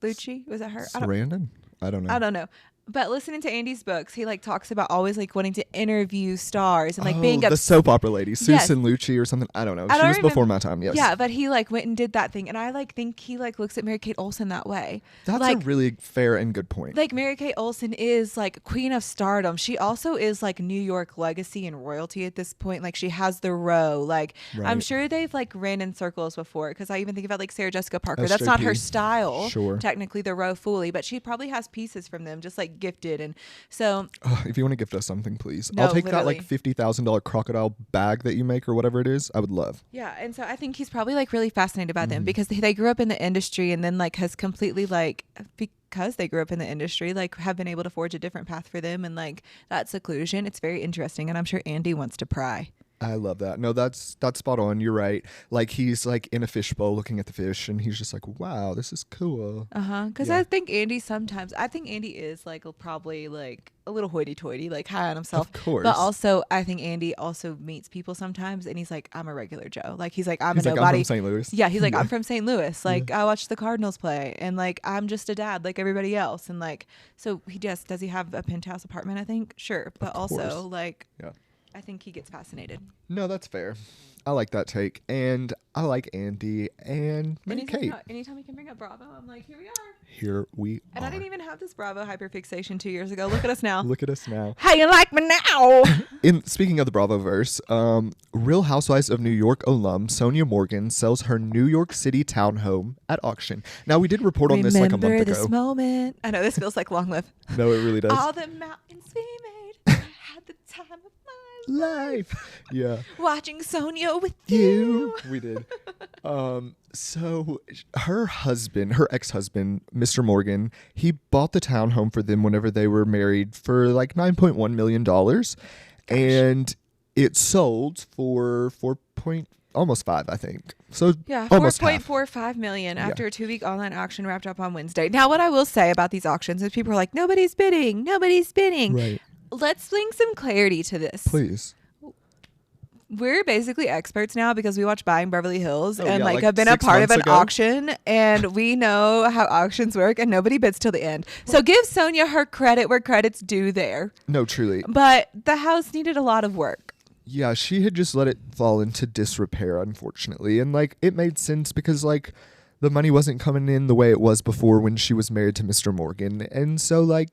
Lucci? Was that her? Sarandon? I don't know. But listening to Andy's books, he like talks about always like wanting to interview stars and like being the soap opera lady, Susan Lucci or something. I don't know. She was before my time. Yes. Yeah, but he like went and did that thing, and I like think he like looks at Mary-Kate Olsen that way. That's like, a really fair and good point. Like Mary-Kate Olsen is like queen of stardom. She also is like New York legacy and royalty at this point. Like she has the Row. Like I'm sure they've like ran in circles before, because I even think about like Sarah Jessica Parker. That's not her style. Sure. Technically the Row fully, but she probably has pieces from them, just like gifted. And so if you want to gift us something, please. I'll take that like $50,000 crocodile bag that you make or whatever it is. I would love. Yeah, and so I think he's probably like really fascinated by them because they grew up in the industry, and then like has completely like because they grew up in the industry, like have been able to forge a different path for them, and like that seclusion. It's very interesting, and I'm sure Andy wants to pry. I love that. No, that's spot on. You're right. Like he's like in a fishbowl looking at the fish and he's just like, wow, this is cool. Because I think Andy is like probably like a little hoity-toity, like high on himself. Of course. But also I think Andy also meets people sometimes and he's like, I'm a regular Joe. Like he's like, I'm a nobody. I'm from St. Louis. Yeah, he's like, I'm from St. Louis. Like I watched the Cardinals play and like I'm just a dad like everybody else. And like, so does he have a penthouse apartment, I think? Sure. But also like, I think he gets fascinated. No, that's fair. I like that take. And I like Andy and Kate. Anytime we can bring up Bravo, I'm like, here we are. Here we are. And I didn't even have this Bravo hyperfixation 2 years ago. Look at us now. Look at us now. How you like me now? Speaking of the Bravoverse, Real Housewives of New York alum Sonja Morgan sells her New York City townhome at auction. Now, we did report on this like a month ago. Remember this moment. I know this feels like long live. No, it really does. All the mountains we made. I had the time of my life. Yeah. Watching Sonja with you. We did. So her ex-husband, Mr. Morgan, he bought the townhome for them whenever they were married for like $9.1 million. Gosh. And it sold for almost 5, I think. So yeah, almost $4.45 million after a 2-week online auction wrapped up on Wednesday. Now, what I will say about these auctions is people are like, nobody's bidding. Right. Let's bring some clarity to this. Please. We're basically experts now because we watch Buying Beverly Hills and like have been a part of an ago. auction and we know how auctions work and nobody bids till the end. So give Sonja her credit where credit's due there. No, truly. But the house needed a lot of work. Yeah, she had just let it fall into disrepair, unfortunately. And like it made sense because like the money wasn't coming in the way it was before when she was married to Mr. Morgan. And so like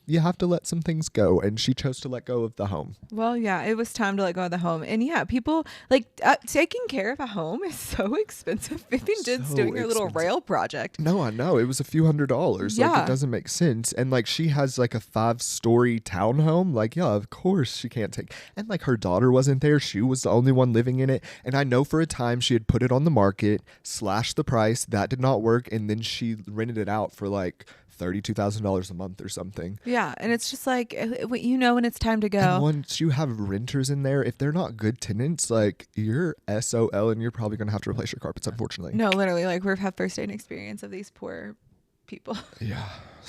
you have to let some things go, and she chose to let go of the home. Well, yeah, it was time to let go of the home. And yeah, people like taking care of a home is so expensive. Maybe Jen's doing her little rail project. No, I know. It was a few $100s. Yeah. Like, it doesn't make sense. And like she has like a 5-story townhome. Like, yeah, of course she can't take. And like her daughter wasn't there. She was the only one living in it. And I know for a time she had put it on the market, slashed the price. That did not work. And then she rented it out for like $32,000 a month or something. Yeah, and it's just like, you know, when it's time to go. And once you have renters in there, if they're not good tenants, like you're SOL and you're probably going to have to replace your carpets, unfortunately. No, literally, like we've had firsthand experience of these poor people. Yeah.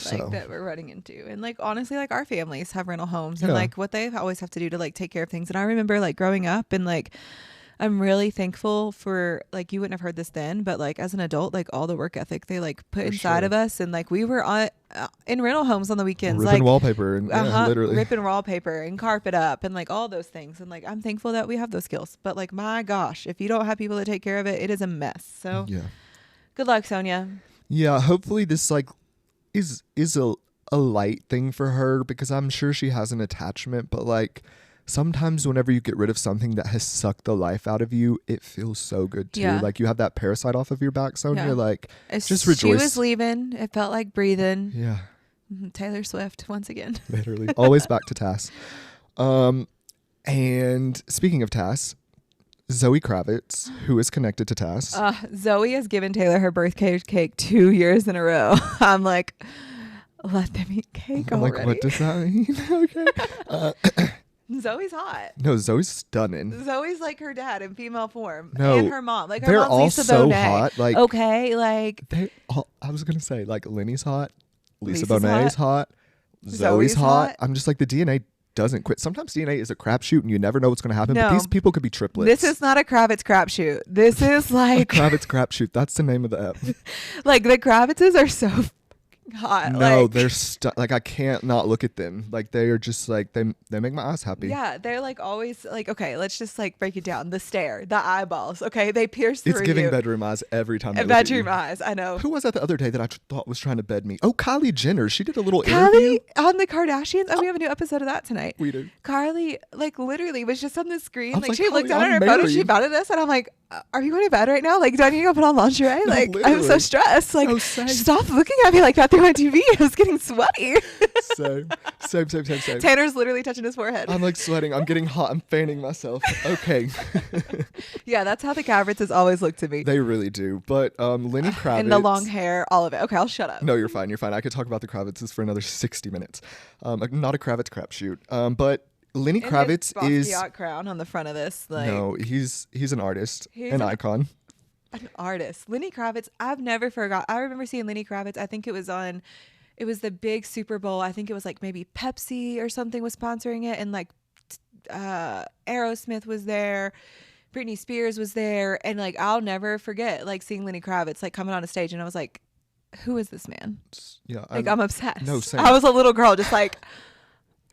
Like that we're running into. And like honestly, like our families have rental homes and like what they always have to do to like take care of things. And I remember like growing up and like I'm really thankful for, like, you wouldn't have heard this then, but like as an adult, like all the work ethic they like put inside of us. And like we were on in rental homes on the weekends, ripping like wallpaper and literally ripping wallpaper and carpet up and like all those things. And like I'm thankful that we have those skills. But like my gosh, if you don't have people to take care of it, it is a mess. So yeah, good luck, Sonja. Yeah, hopefully this like is a light thing for her, because I'm sure she has an attachment, but like sometimes whenever you get rid of something that has sucked the life out of you, it feels so good too. Yeah. Like you have that parasite off of your back, Sonja. Yeah. Like just rejoice. She was leaving. It felt like breathing. Yeah. Taylor Swift once again. Literally. Always back to Tass. And speaking of Tass, Zoe Kravitz, who is connected to Tass. Zoe has given Taylor her birthday cake 2 years in a row. I'm like, let them eat cake already. Like, what does that mean? Okay. Zoe's hot. No, Zoe's stunning. Zoe's like her dad in female form. No, and her mom. Like her they're mom's all Lisa so Bonet. hot. Like, okay, like I was gonna say like Lenny's hot, Lisa Bonet's hot, Zoe's hot. I'm just like, the DNA doesn't quit. Sometimes DNA is a crapshoot and you never know what's gonna happen. No. But these people could be triplets. This is not a Kravitz crapshoot. This is like a Kravitz crapshoot. That's the name of the app. Like the Kravitzes are so hot. No, like, they're like I can't not look at them. Like they are just like they make my eyes happy. Yeah, they're like always like, okay, let's just like break it down. The stare, the eyeballs. Okay, they pierce through. It's giving bedroom eyes every time. Bedroom eyes. I know. Who was that the other day that I thought was trying to bed me? Oh, Kylie Jenner. She did a little interview on the Kardashians. Oh, we have a new episode of that tonight. We do. Carly like literally was just on the screen. Like she Kylie, looked at her photo. She found us, and I'm like, are you going to bed right now? Like, do I need to go put on lingerie? Like, literally. I'm so stressed. Like, stop looking at me like that through my TV. I was getting sweaty. Same. Tanner's literally touching his forehead. I'm like sweating. I'm getting hot. I'm fanning myself. Okay. Yeah, that's how the Kravitzes always look to me. They really do. But Lenny Kravitz. And the long hair, all of it. Okay, I'll shut up. No, you're fine. I could talk about the Kravitzes for another 60 minutes. Not a Kravitz crapshoot. But Lenny Kravitz is Basquiat crown on the front of this. Like, no, he's an artist, an icon. An artist. Lenny Kravitz, I've never forgot. I remember seeing Lenny Kravitz. I think it was the big Super Bowl. I think it was like maybe Pepsi or something was sponsoring it. And like Aerosmith was there. Britney Spears was there. And like, I'll never forget like seeing Lenny Kravitz like coming on a stage. And I was like, who is this man? Yeah. Like, I'm obsessed. No, same. I was a little girl just like,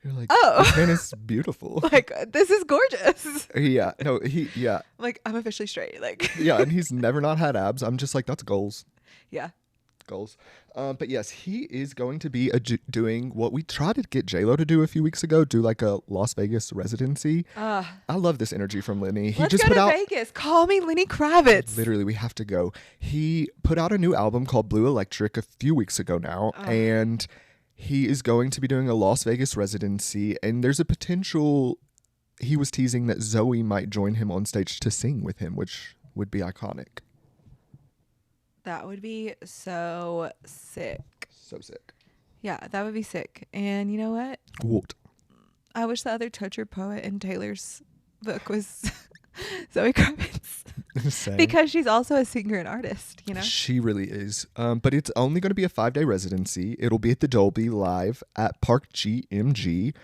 you're like, oh, this man is beautiful. Like, this is gorgeous. Yeah. No, like, I'm officially straight. Like, yeah. And he's never not had abs. I'm just like, that's goals. Yeah. Goals. But yes, he is going to be doing what we tried to get J-Lo to do a few weeks ago, do like a Las Vegas residency. I love this energy from Lenny. Let's go to Vegas. Call me Lenny Kravitz. Literally, we have to go. He put out a new album called Blue Electric a few weeks ago now, and he is going to be doing a Las Vegas residency, and there's a potential, he was teasing that Zoe might join him on stage to sing with him, which would be iconic. That would be so sick. So sick. Yeah, that would be sick. And you know what? What? I wish the other torture poet in Taylor's book was Zoe Kravitz. Same. Because she's also a singer and artist, you know? She really is. But it's only going to be a 5-day residency. It'll be at the Dolby Live at Park GMG.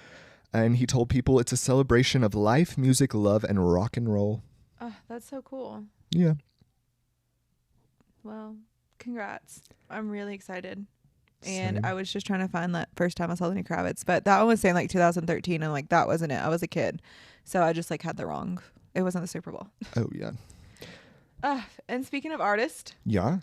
And he told people it's a celebration of life, music, love, and rock and roll. Oh, that's so cool. Yeah. Well, congrats. I'm really excited. And Same. I was just trying to find that first time I saw Lenny Kravitz. But that one was saying like 2013. And like, that wasn't it. I was a kid. So I just like had the wrong. It wasn't the Super Bowl. Oh, yeah. And speaking of artists. Yeah.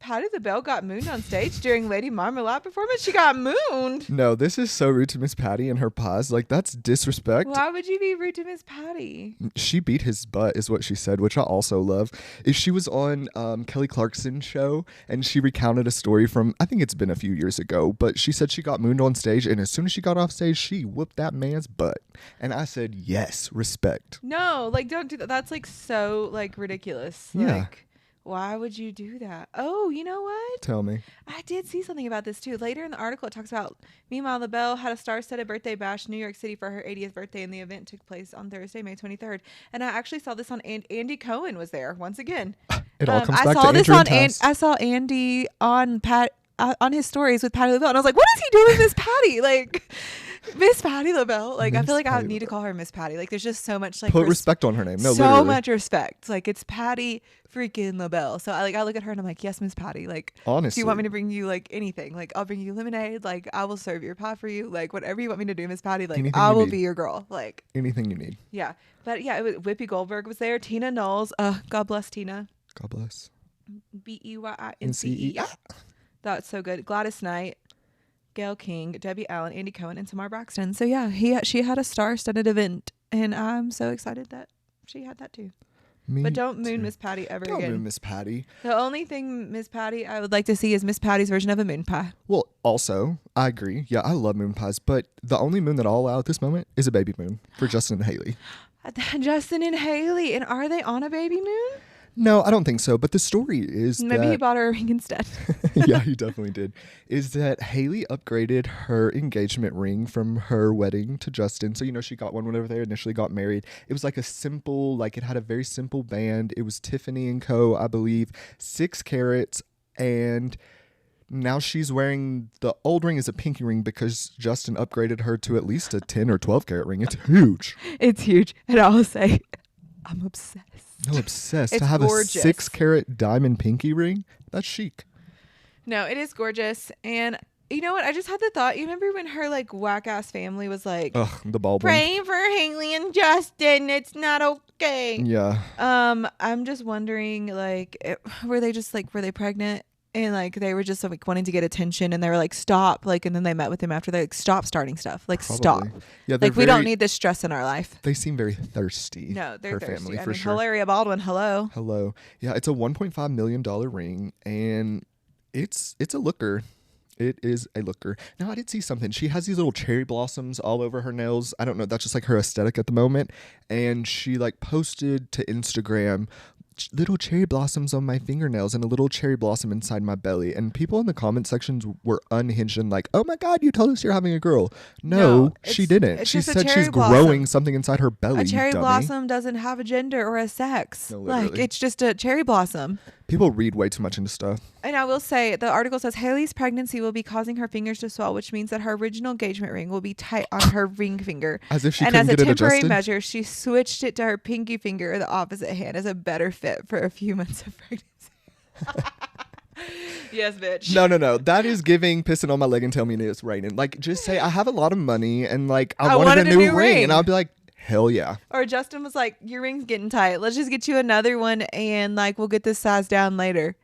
Patti LaBelle got mooned on stage during Lady Marmalade performance. She got mooned. No, this is so rude to Miss Patti and her pause. Like, that's disrespect. Why would you be rude to Miss Patti? She beat his butt is what she said, which I also love. If she was on Kelly Clarkson's show and she recounted a story from, I think it's been a few years ago, but she said she got mooned on stage, and as soon as she got off stage, she whooped that man's butt. And I said, yes, respect. No, like, don't do that. That's like so like ridiculous. Yeah. Like, why would you do that? Oh, you know what? Tell me. I did see something about this too. Later in the article, it talks about, meanwhile, LaBelle had a star-studded birthday bash in New York City for her 80th birthday, and the event took place on Thursday, May 23rd. And I actually saw this on Andy Cohen was there once again. It all comes I back saw to this Andrew on and Tess. I saw Andy on his stories with Patti LaBelle, and I was like, what is he doing with Miss Patti? Like, Miss Patti LaBelle. Like, I feel like I need to call her Miss Patti. Like, there's just so much like put respect on her name. No, so literally. much respect. Like, it's Patti freaking LaBelle. So I look at her and I'm like, yes, Miss Patti. Like, honestly, do you want me to bring you like anything? Like, I'll bring you lemonade. Like, I will serve your pot for you. Like, whatever you want me to do, Miss Patti. Like, anything I will need. be your girl. Like, anything you need. Yeah, but yeah, it was Whoopi Goldberg was there. Tina Knowles. God bless Tina. God bless. BEYINCE. That's so good. Gladys Knight, Gayle King, Debbie Allen, Andy Cohen, and Tamar Braxton. So yeah, she had a star-studded event, and I'm so excited that she had that too. But don't moon Miss Patti ever again. Don't moon Miss Patti. The only thing Miss Patti I would like to see is Miss Patti's version of a moon pie. Well, also, I agree. Yeah, I love moon pies, but the only moon that I'll allow at this moment is a baby moon for Justin and Hailey. Justin and Hailey, and are they on a baby moon? No, I don't think so. But the story is maybe he bought her a ring instead. Yeah, he definitely did. Is that Hailey upgraded her engagement ring from her wedding to Justin. So, she got one whenever they initially got married. It was like a simple, like it had a very simple band. It was Tiffany & Co., I believe, 6 carats. And now she's wearing, the old ring is a pinky ring because Justin upgraded her to at least a 10 or 12 carat ring. It's huge. It's huge. And I will say, I'm obsessed. No, obsessed. It's to have gorgeous. a 6 carat diamond pinky ring, that's chic. No, it is gorgeous. And you know what? I just had the thought. You remember when her like whack ass family was like, ugh, the ball praying for Hailey and Justin. It's not okay. Yeah. I'm just wondering, like, were they pregnant? And like they were just like wanting to get attention, and they were like, stop, like, and then they met with him after. They like, stop starting stuff, like, Probably. stop. Yeah, like we don't need this stress in our life. They seem very thirsty. No, they're her thirsty. family, I for mean, sure. Hilaria Baldwin, hello. Yeah, it's a $1.5 million ring, and it's a looker. It is a looker. Now, I did see something. She has these little cherry blossoms all over her nails. I don't know. That's just like her aesthetic at the moment. And she like posted to Instagram little cherry blossoms on my fingernails and a little cherry blossom inside my belly. And people in the comment sections were unhinged and like, oh my God, you told us you're having a girl. No, she didn't. She said she's growing something inside her belly. A cherry blossom doesn't have a gender or a sex. No, like, it's just a cherry blossom. People read way too much into stuff. And I will say, the article says Hailey's pregnancy will be causing her fingers to swell, which means that her original engagement ring will be tight on her ring finger. As if she couldn't get it adjusted. And as a temporary measure, she switched it to her pinky finger or the opposite hand as a better fit for a few months of pregnancy. Yes, bitch. No. That is giving pissing on my leg and tell me it's raining. Like, just say I have a lot of money and like I wanted a new ring. And I'll be like, hell yeah. Or Justin was like, your ring's getting tight. Let's just get you another one and like we'll get this size down later.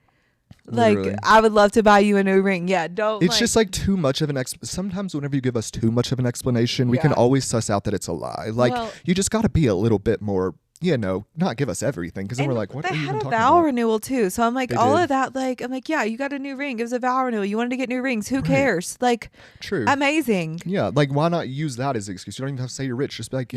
Literally. Like, I would love to buy you a new ring. Yeah, don't. It's just like too much of an sometimes whenever you give us too much of an explanation, we can always suss out that it's a lie. Like, you just got to be a little bit more, not give us everything. Because then we're like, what are you even talking about? They had a vow renewal too. So I'm like, of that, like, I'm like, yeah, you got a new ring. It was a vow renewal. You wanted to get new rings. Who cares? Like, true. Amazing. Yeah, like, why not use that as an excuse? You don't even have to say you're rich. Just be like,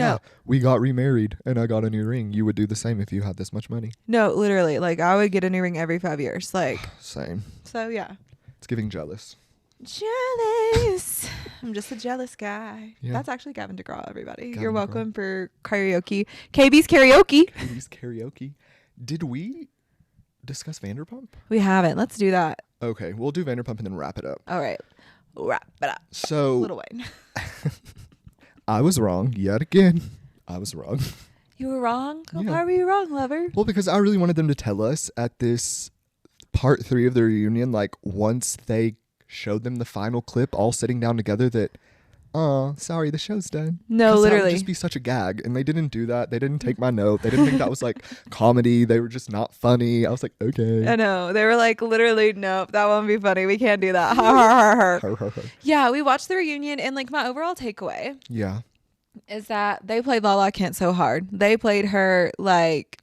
we got remarried and I got a new ring. You would do the same if you had this much money. No, literally. Like, I would get a new ring every 5 years. Like, same. So, yeah. It's giving jealous. Jealous. I'm just a jealous guy. Yeah. That's actually Gavin DeGraw, everybody. Gavin You're welcome for karaoke. KB's karaoke. Did we discuss Vanderpump? We haven't. Let's do that. Okay, we'll do Vanderpump and then wrap it up. All right. Wrap it up. So, Little Wayne. I was wrong yet again. I was wrong. You were wrong? Yeah. Why were you wrong, lover? Well, because I really wanted them to tell us at this part 3 of the reunion, like once they showed them the final clip all sitting down together, that sorry, the show's done. No, literally. That would just be such a gag. And they didn't do that. They didn't take my note. They didn't think that was like comedy. They were just not funny. I was like, okay. I know. They were like, literally, nope, that won't be funny. We can't do that. Yeah, we watched the reunion and like my overall takeaway. Yeah. Is that they played Lala Kent so hard. They played her like...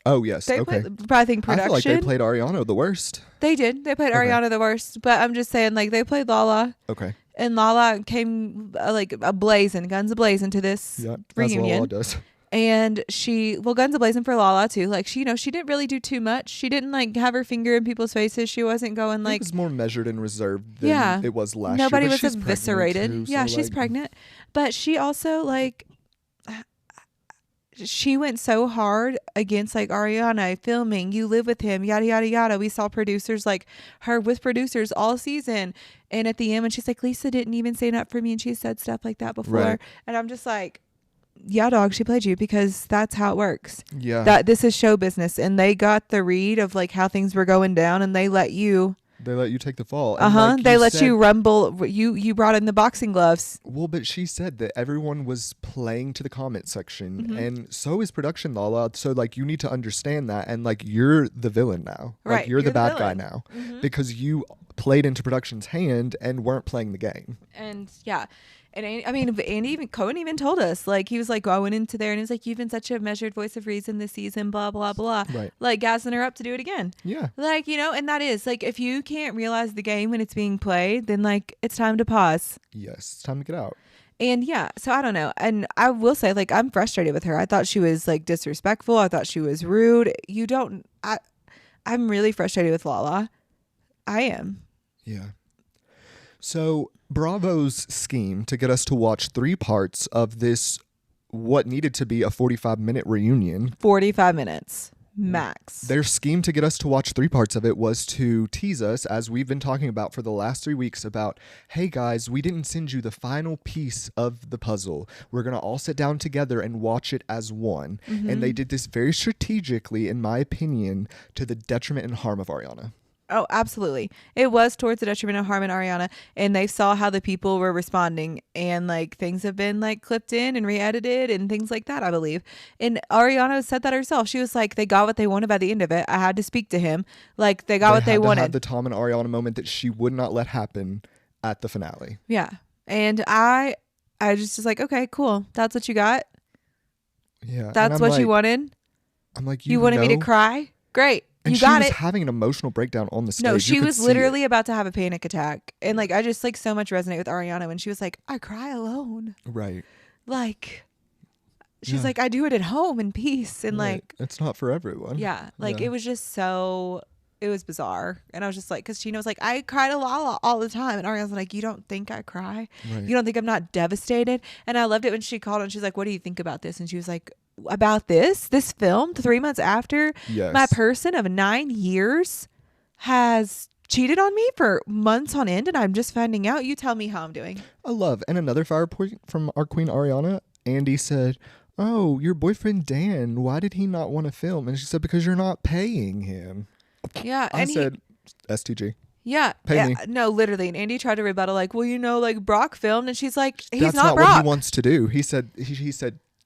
Oh, yes. Okay. I think production. I feel like they played Ariana the worst. They did. They played Ariana the worst. But I'm just saying, like, they played Lala. Okay. And Lala came like guns a-blazing to this reunion. That's what Lala does. And guns a-blazing for Lala too. Like, she didn't really do too much. She didn't like have her finger in people's faces. She wasn't going like... It was more measured and reserved than it was last Nobody year. Nobody was eviscerated. Too, yeah, she's pregnant. But she also like... She went so hard against like Ariana filming, you live with him, yada, yada, yada. We saw producers like her with producers all season. And at the end when she's like, Lisa didn't even stand up for me and she said stuff like that before. Right. And I'm just like... Yeah, dog, she played you because that's how it works. Yeah. That this is show business and they got the read of like how things were going down and they let you take the fall. Like they let you rumble. You brought in the boxing gloves. Well, but she said that everyone was playing to the comment section and so is production, Lala. So like you need to understand that and like you're the villain now. Right. Like you're the bad guy now because you played into production's hand and weren't playing the game. And yeah. And I mean, Andy Cohen even told us, like, he was like, I went into there and he was like, you've been such a measured voice of reason this season, blah, blah, blah. Right. Like, gassing her up to do it again. Yeah. Like, and that is, like, if you can't realize the game when it's being played, then, like, it's time to pause. Yes, it's time to get out. And, yeah, so I don't know. And I will say, like, I'm frustrated with her. I thought she was, like, disrespectful. I thought she was rude. I'm really frustrated with Lala. I am. Yeah. So Bravo's scheme to get us to watch 3 parts of this, what needed to be a 45-minute reunion. 45 minutes max. Their scheme to get us to watch 3 parts of it was to tease us, as we've been talking about for the last 3 weeks, about, hey guys, we didn't send you the final piece of the puzzle. We're going to all sit down together and watch it as one. And they did this very strategically, in my opinion, to the detriment and harm of Ariana. Oh, absolutely. It was towards the detriment of Harm and Ariana. And they saw how the people were responding. And like things have been like clipped in and re-edited and things like that, I believe. And Ariana said that herself. She was like, they got what they wanted by the end of it. I had to speak to him. Like they got what they wanted. They had the Tom and Ariana moment that she would not let happen at the finale. Yeah. And I just was like, okay, cool. That's what you got. Yeah. That's what you wanted. I'm like, you wanted me to cry? Great. And you got it. She was having an emotional breakdown on the stage. No, she was literally about to have a panic attack. And like, I just like so much resonate with Ariana when she was like, I cry alone. Right. Like, she's like, I do it at home in peace. And like, it's not for everyone. Yeah. Like it was just it was bizarre. And I was just like, because Sheena was like, I cry to Lala all the time. And Ariana's like, you don't think I cry? Right. You don't think I'm not devastated? And I loved it when she called and she's like, what do you think about this? And she was like, about this film 3 months after my person of 9 years has cheated on me for months on end and I'm just finding out. You tell me how I'm doing. I love. And another fire point from our queen Ariana. Andy said, oh, your boyfriend Dan, why did he not want to film? And she said, because you're not paying him. Yeah. I said, STG. Yeah. Pay me. No, literally. And Andy tried to rebuttal like, well, like Brock filmed. And she's like, he's that's not Brock. What he wants to do. He said,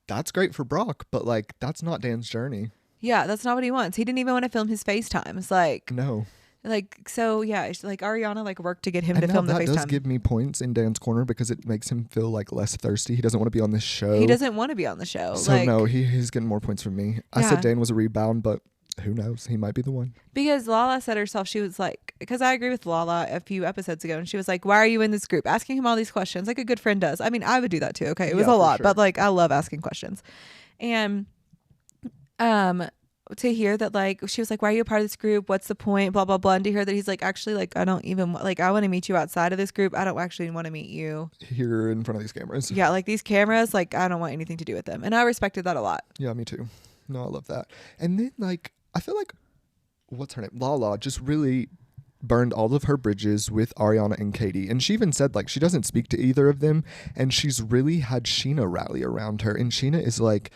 that's great for Brock, but like, that's not Dan's journey. Yeah, that's not what he wants. He didn't even want to film his FaceTime. It's like, no. Like, so yeah, it's like Ariana like worked to get him to film the FaceTime. That does give me points in Dan's corner because it makes him feel like less thirsty. He doesn't want to be on this show. He doesn't want to be on the show. So like, no, he's getting more points from me. I said Dan was a rebound, but who knows? He might be the one. Because Lala said herself, she was like, because I agree with Lala a few episodes ago, and she was like, why are you in this group? Asking him all these questions like a good friend does. I mean, I would do that too. Okay. It was a lot, but like, I love asking questions. And, to hear that, like, she was like, why are you a part of this group? What's the point? Blah, blah, blah. And to hear that he's like, actually, like, I don't even, like, I want to meet you outside of this group. I don't actually want to meet you here in front of these cameras. Yeah, like these cameras, like, I don't want anything to do with them. And I respected that a lot. Yeah, me too. No, I love that. And then, like, I feel like, what's her name? Lala just really burned all of her bridges with Ariana and Katie. And she even said, like, she doesn't speak to either of them. And she's really had Sheena rally around her. And Sheena is like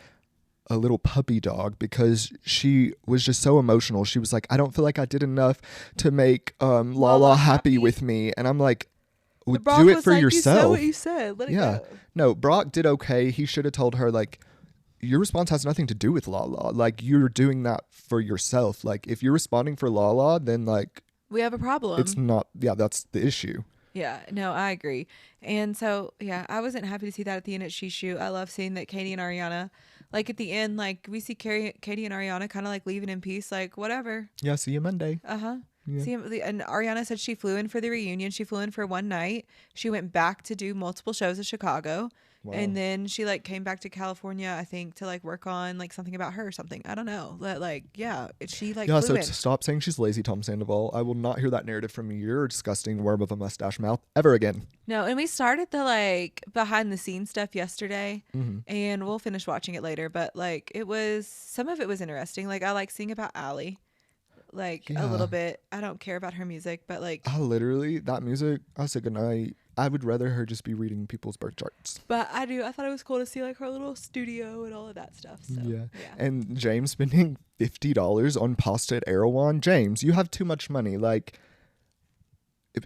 a little puppy dog because she was just so emotional. She was like, I don't feel like I did enough to make Lala happy with me. And I'm like, do it for yourself. You said what you said. Let it go. No, Brock did okay. He should have told her, like, your response has nothing to do with Lala. Like, you're doing that for yourself. Like, if you're responding for Lala, then like, we have a problem. It's not, that's the issue. Yeah, no, I agree. And so, yeah, I wasn't happy to see that at the end at She Shoot. I love seeing that Katie and Ariana, like at the end, like we see Katie and Ariana kind of like leaving in peace, like whatever. Yeah, see you Monday. Uh-huh. Yeah. And Ariana said she flew in for the reunion. She flew in for one night. She went back to do multiple shows in Chicago. Wow. And then she like came back to California, I think, to like work on like something about her or something. I don't know. Like, yeah, she like flew in. Stop saying she's lazy, Tom Sandoval. I will not hear that narrative from your disgusting worm of a mustache mouth ever again. No, and we started the like behind the scenes stuff yesterday, and we'll finish watching it later. But like, some of it was interesting. Like, I like seeing about Allie. Like a little bit. I don't care about her music, but like literally that music, I said goodnight. I would rather her just be reading people's birth charts. But I thought it was cool to see like her little studio and all of that stuff. So, yeah. And James spending $50 on pasta at Erewhon. James, you have too much money. Like,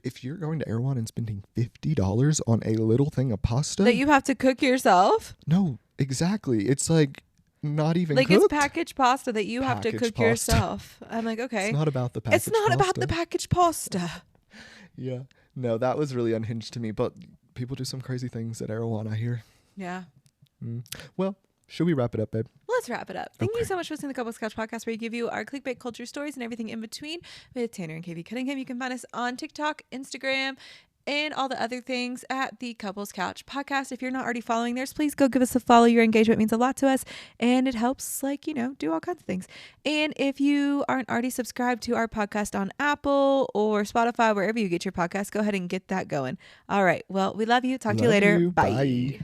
if you're going to Erewhon and spending $50 on a little thing of pasta that you have to cook yourself. No, exactly. It's like not even like cooked. It's packaged pasta that you have to cook yourself. I'm like, okay. It's not about the packaged pasta. It's not about the packaged pasta. Yeah. No, that was really unhinged to me, but people do some crazy things at Erewhon, I hear. Yeah. Well, should we wrap it up, babe? Let's wrap it up. Thank you so much for listening to the Couples Couch Podcast, where we give you our clickbait culture stories and everything in between with Tanner and KB Cunningham. You can find us on TikTok, Instagram, and all the other things at the Couples Couch Podcast. If you're not already following theirs, please go give us a follow. Your engagement means a lot to us, and it helps, like, do all kinds of things. And if you aren't already subscribed to our podcast on Apple or Spotify, wherever you get your podcast, go ahead and get that going. All right. Well, we love you. Talk to you later. Bye.